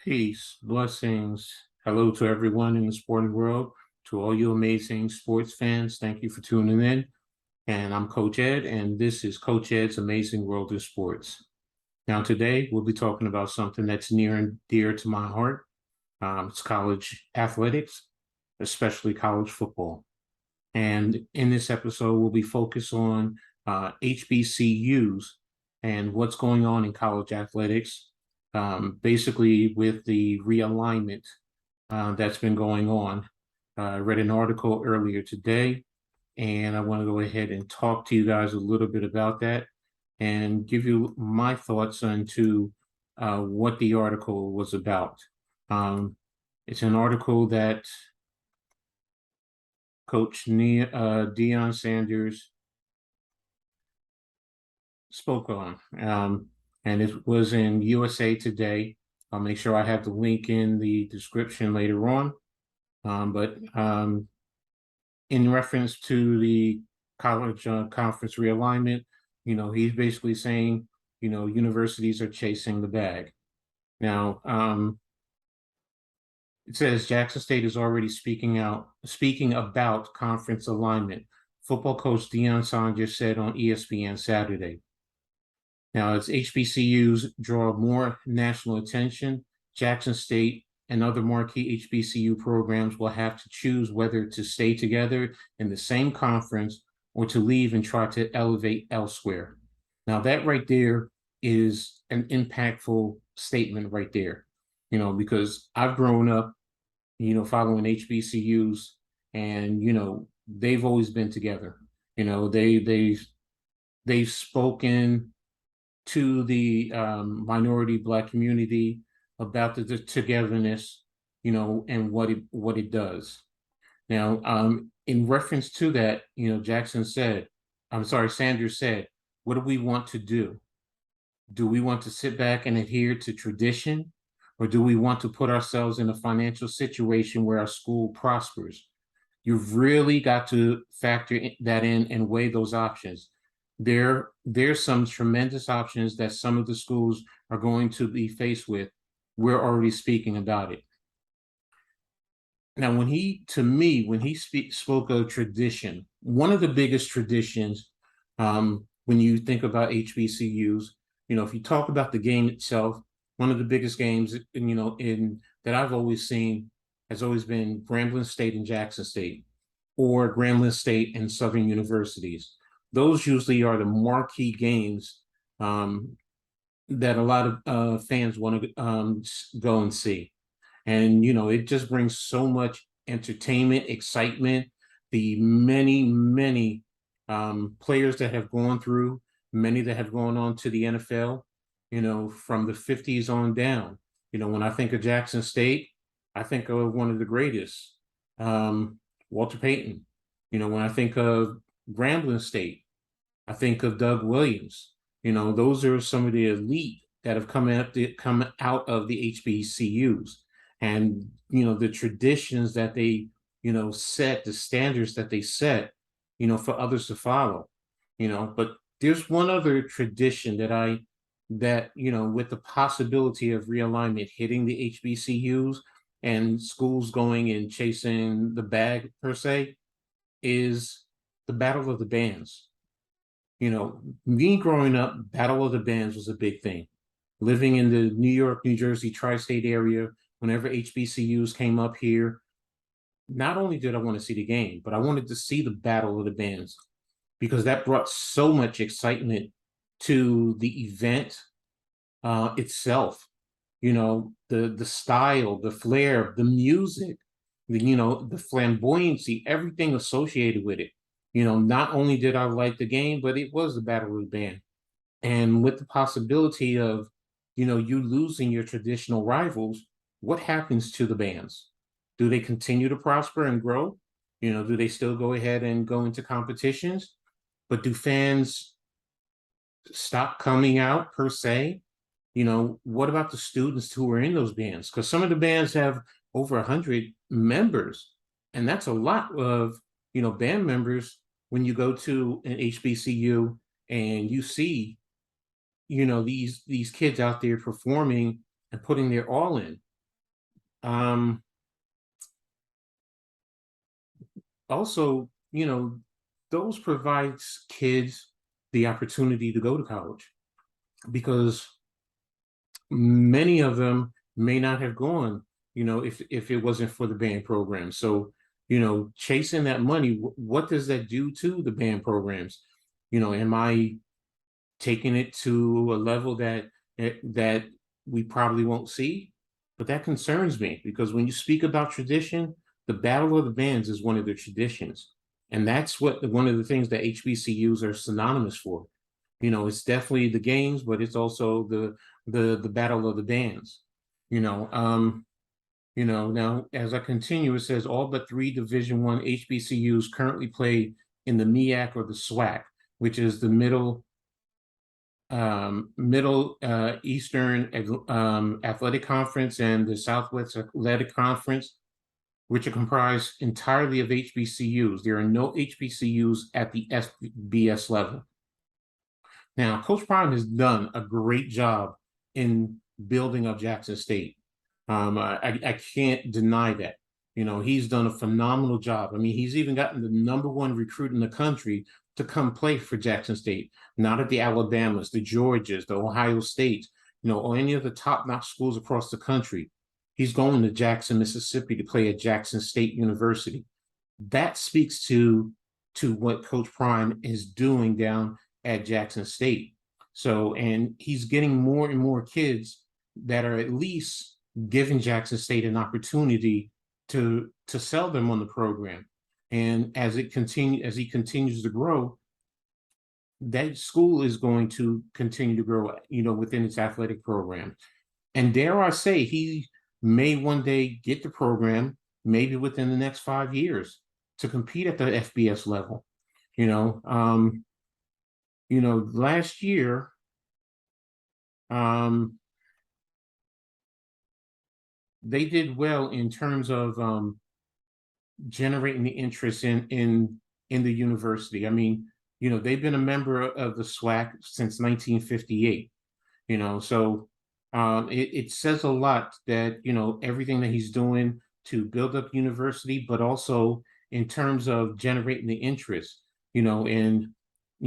Peace, blessings. Hello to everyone in the sporting world, to all you amazing sports fans. Thank you for tuning in. And I'm Coach Ed, and this is Coach Ed's Amazing World of Sports. Now, today we'll be talking about something that's near and dear to my heart. It's college athletics, especially college football. And in this episode, we'll be focused on HBCUs and what's going on in college athletics, basically with the realignment that's been going on. I read an article earlier today, and I want to go ahead and talk to you guys a little bit about that and give you my thoughts into what the article was about. It's an article that Coach Deion Sanders spoke on, and it was in USA Today. I'll make sure I have the link in the description later on. But in reference to the college conference realignment, he's basically saying, universities are chasing the bag. Now, it says Jackson State is already speaking about conference alignment. Football coach Deion Sanders said on ESPN Saturday. Now, as HBCUs draw more national attention, Jackson State and other marquee HBCU programs will have to choose whether to stay together in the same conference or to leave and try to elevate elsewhere. Now, that right there is an impactful statement right there, because I've grown up, following HBCUs, and they've always been together. They've spoken to the minority Black community about the togetherness, and what it does. Now, in reference to that, Sanders said, what do we want to do? Do we want to sit back and adhere to tradition, or do we want to put ourselves in a financial situation where our school prospers? You've really got to factor that in and weigh those options. There's some tremendous options that some of the schools are going to be faced with. We're already speaking about it. Now, when he spoke of tradition, one of the biggest traditions, when you think about HBCUs, if you talk about the game itself, one of the biggest games, in that I've always seen has always been Grambling State and Jackson State, or Grambling State and Southern universities. Those usually are the marquee games that a lot of fans want to go and see. And, it just brings so much entertainment, excitement. The many, many players that have gone through, many that have gone on to the NFL, from the 50s on down. When I think of Jackson State, I think of one of the greatest, Walter Payton. When I think of Grambling State, I think of Doug Williams. Those are some of the elite that have come out of the HBCUs, and the traditions that they set, the standards that they set, for others to follow. But there's one other tradition that with the possibility of realignment hitting the HBCUs and schools going and chasing the bag per se, is the Battle of the Bands. Me growing up, Battle of the Bands was a big thing. Living in the New York, New Jersey tri-state area, whenever HBCUs came up here, not only did I want to see the game, but I wanted to see the Battle of the Bands, because that brought so much excitement to the event itself. The style, the flair, the music, the flamboyancy, everything associated with it. Not only did I like the game, but it was the Battle of the Band. And with the possibility of, you losing your traditional rivals, what happens to the bands? Do they continue to prosper and grow? Do they still go ahead and go into competitions? But do fans stop coming out per se? What about the students who are in those bands? Because some of the bands have over 100 members, and that's a lot of, band members when you go to an HBCU and you see, these kids out there performing and putting their all in. Um, Also, those provides kids the opportunity to go to college because many of them may not have gone, if it wasn't for the band program. So, chasing that money, what does that do to the band programs? Am I taking it to a level that we probably won't see? But that concerns me because when you speak about tradition, the Battle of the Bands is one of the traditions. And that's one of the things that HBCUs are synonymous for. It's definitely the games, but it's also the Battle of the Bands. Now as I continue, it says all but three Division I HBCUs currently play in the MEAC or the SWAC, which is the Middle Eastern Athletic Conference and the Southwest Athletic Conference, which are comprised entirely of HBCUs. There are no HBCUs at the FBS level. Now, Coach Prime has done a great job in building up Jackson State. I can't deny that. He's done a phenomenal job. I mean, he's even gotten the #1 recruit in the country to come play for Jackson State, not at the Alabamas, the Georgias, the Ohio States, or any of the top-notch schools across the country. He's going to Jackson, Mississippi to play at Jackson State University. That speaks to what Coach Prime is doing down at Jackson State. So, and he's getting more and more kids that are at least giving Jackson State an opportunity to sell them on the program. And as he continues to grow, that school is going to continue to grow, within its athletic program. And dare I say, he may one day get the program, maybe within the next 5 years, to compete at the FBS level. Last year, they did well in terms of generating the interest in the university. I mean, they've been a member of the SWAC since 1958. So it says a lot that everything that he's doing to build up university, but also in terms of generating the interest. And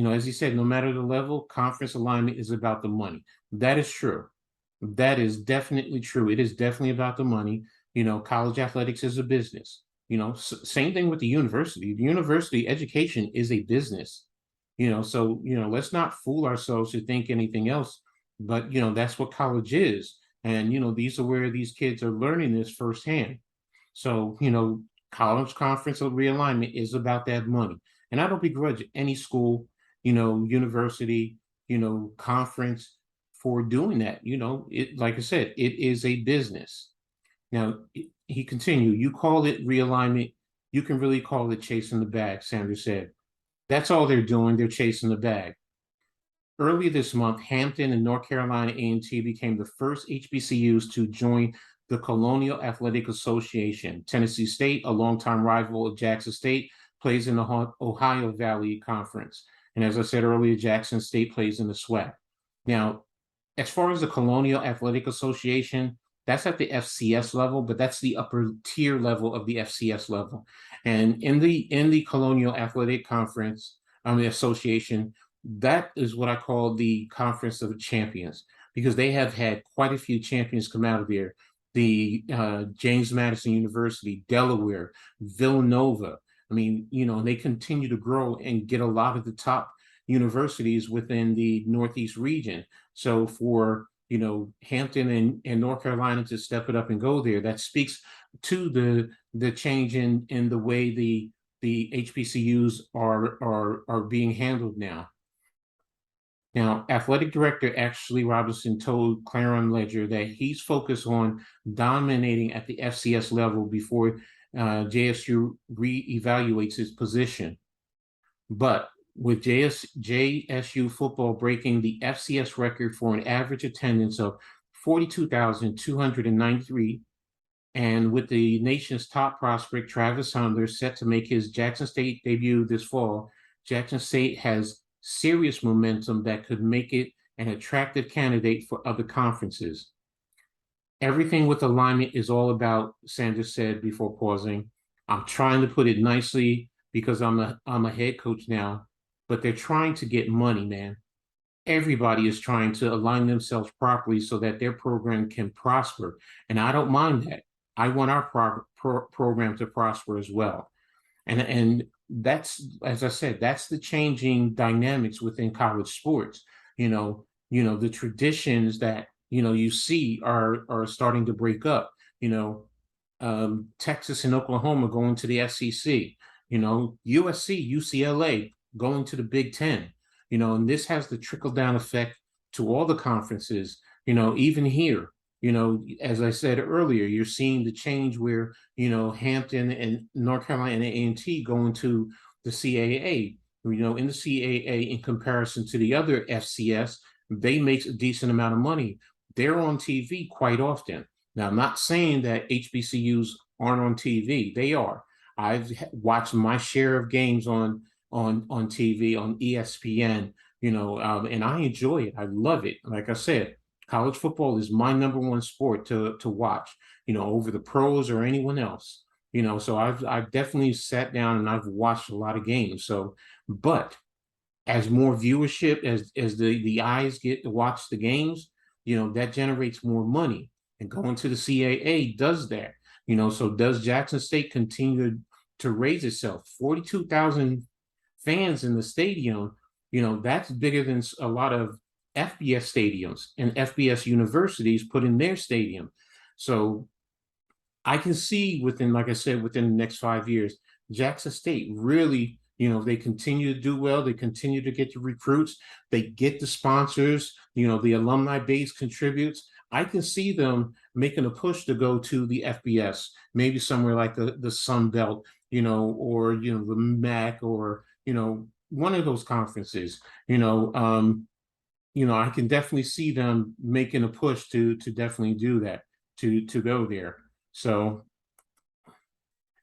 as he said, no matter the level, conference alignment is about the money. That is true. That is definitely true. It is definitely about the money. College athletics is a business. Same thing with the university. The university education is a business. So let's not fool ourselves to think anything else. But that's what college is, and these are where these kids are learning this firsthand. So college conference of realignment is about that money, and I don't begrudge any school, university, conference for doing that. It, like I said, it is a business. Now, he continued, you call it realignment, you can really call it chasing the bag, Sanders said. That's all they're doing, they're chasing the bag. Early this month, Hampton and North Carolina A&T became the first HBCUs to join the Colonial Athletic Association. Tennessee State, a longtime rival of Jackson State, plays in the Ohio Valley Conference. And as I said earlier, Jackson State plays in the SWAC. Now, as far as the Colonial Athletic Association, that's at the FCS level, but that's the upper tier level of the FCS level. And in the Colonial Athletic Conference, the association, that is what I call the Conference of Champions, because they have had quite a few champions come out of there. The James Madison University, Delaware, Villanova. I mean, they continue to grow and get a lot of the top universities within the Northeast region. So for Hampton and North Carolina to step it up and go there, that speaks to the change in the way the HBCUs are being handled now. Now, athletic director Ashley Robinson told Clarion Ledger that he's focused on dominating at the FCS level before JSU reevaluates his position. But with JSU football breaking the FCS record for an average attendance of 42,293, and with the nation's top prospect, Travis Hunter, set to make his Jackson State debut this fall, Jackson State has serious momentum that could make it an attractive candidate for other conferences. Everything with alignment is all about, Sanders said before pausing. I'm trying to put it nicely because I'm a head coach now, but they're trying to get money, man. Everybody is trying to align themselves properly so that their program can prosper. And I don't mind that. I want our program to prosper as well. And that's, as I said, that's the changing dynamics within college sports. The traditions that you see are starting to break up. Texas and Oklahoma going to the SEC. USC, UCLA going to the Big Ten. And this has the trickle down effect to all the conferences. Even here, as I said earlier, you're seeing the change where, Hampton and North Carolina and A&T going to the CAA. In the CAA, in comparison to the other FCS, they make a decent amount of money. They're on TV quite often. Now, I'm not saying that HBCUs aren't on TV. They are. I've watched my share of games on TV, on ESPN, and I enjoy it. I love it. Like I said, college football is my number one sport to watch, over the pros or anyone else. So I've definitely sat down and I've watched a lot of games. So, but as more viewership, as the eyes get to watch the games, that generates more money. And going to the CAA does that. So does Jackson State continue to raise itself? 42,000 fans in the stadium, that's bigger than a lot of FBS stadiums and FBS universities put in their stadium. So I can see within, like I said, within the next 5 years, Jackson State really, they continue to do well. They continue to get the recruits. They get the sponsors. The alumni base contributes. I can see them making a push to go to the FBS, maybe somewhere like the Sun Belt, or the MAC, or one of those conferences. I can definitely see them making a push to definitely do that, to go there. So,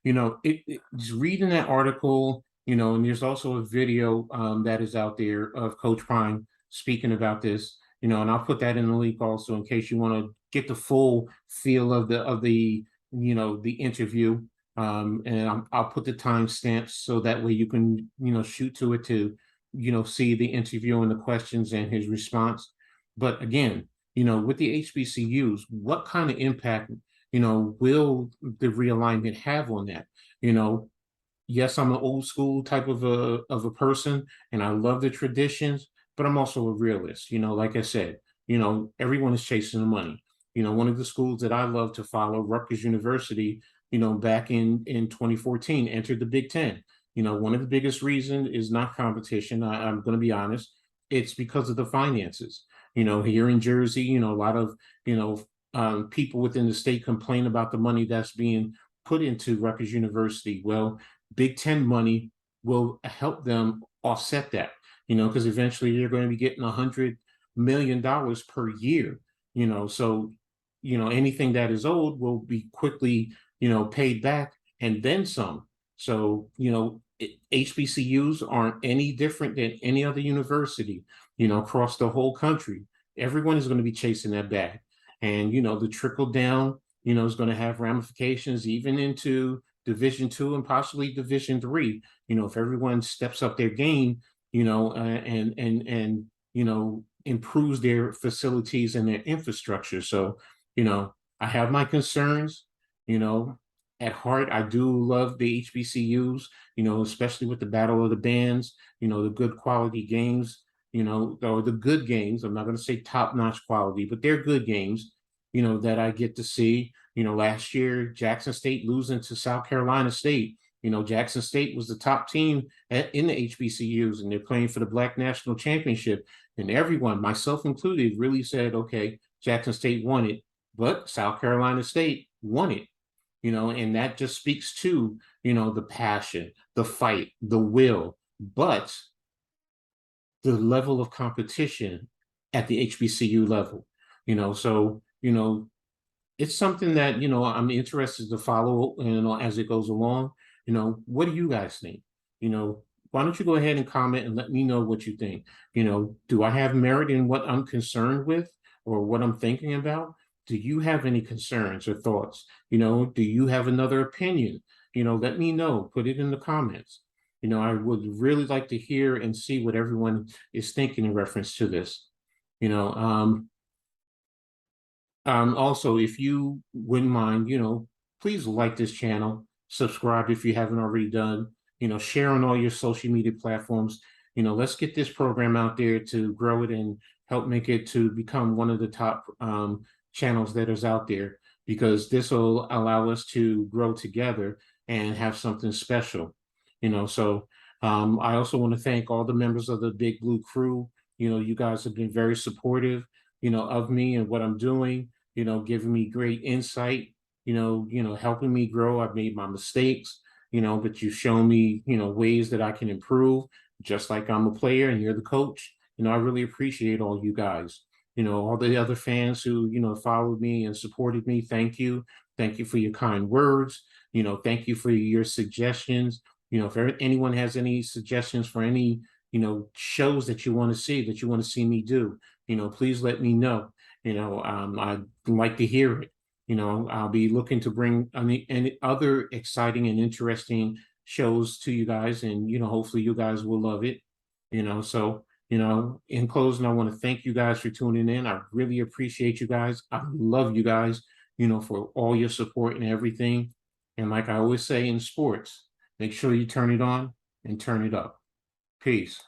just reading that article, and there's also a video that is out there of Coach Prime speaking about this, and I'll put that in the link also in case you want to get the full feel of the interview. And I'll put the timestamps so that way you can, shoot to it to, see the interview and the questions and his response. But again, with the HBCUs, what kind of impact, will the realignment have on that? Yes, I'm an old school type of a person, and I love the traditions, but I'm also a realist. Like I said, everyone is chasing the money. One of the schools that I love to follow, Rutgers University, back in 2014, entered the Big Ten. One of the biggest reasons is not competition. I'm going to be honest. It's because of the finances. Here in Jersey, a lot of, people within the state complain about the money that's being put into Rutgers University. Well, Big Ten money will help them offset that, because eventually you're going to be getting $100 million per year, so, anything that is owed will be quickly, paid back and then some. So, HBCUs aren't any different than any other university, across the whole country. Everyone is going to be chasing that bag. And, the trickle down, is going to have ramifications even into Division II and possibly Division III. If everyone steps up their game, and improves their facilities and their infrastructure. So, I have my concerns. At heart, I do love the HBCUs. Especially with the Battle of the Bands. The good quality games. Or the good games. I'm not going to say top-notch quality, but they're good games. That I get to see. Last year, Jackson State losing to South Carolina State. Jackson State was the top team in the HBCUs, and they're playing for the Black National Championship. And everyone, myself included, really said, okay, Jackson State won it, but South Carolina State won it. And that just speaks to, the passion, the fight, the will, but the level of competition at the HBCU level. So, it's something that, I'm interested to follow, as it goes along. What do you guys think? Why don't you go ahead and comment and let me know what you think? Do I have merit in what I'm concerned with or what I'm thinking about? do you have any concerns or thoughts? Do you have another opinion? Let me know. Put it in the comments. I would really like to hear and see what everyone is thinking in reference to this. You know, also, if you wouldn't mind, please like this channel, subscribe if you haven't already done, share on all your social media platforms. Let's get this program out there to grow it and help make it to become one of the top channels that is out there, because this will allow us to grow together and have something special. So I also want to thank all the members of the Big Blue crew. You guys have been very supportive, of me and what I'm doing, giving me great insight, helping me grow. I've made my mistakes, but you've shown me, ways that I can improve, just like I'm a player and you're the coach. I really appreciate all you guys. All the other fans who, followed me and supported me. Thank you. Thank you for your kind words. Thank you for your suggestions. If anyone has any suggestions for any, shows that you want to see, me do, please let me know. I'd like to hear it. I'll be looking to bring any other exciting and interesting shows to you guys, and hopefully you guys will love it. So in closing, I want to thank you guys for tuning in. I really appreciate you guys. I love you guys, for all your support and everything. And like I always say in sports, make sure you turn it on and turn it up. Peace.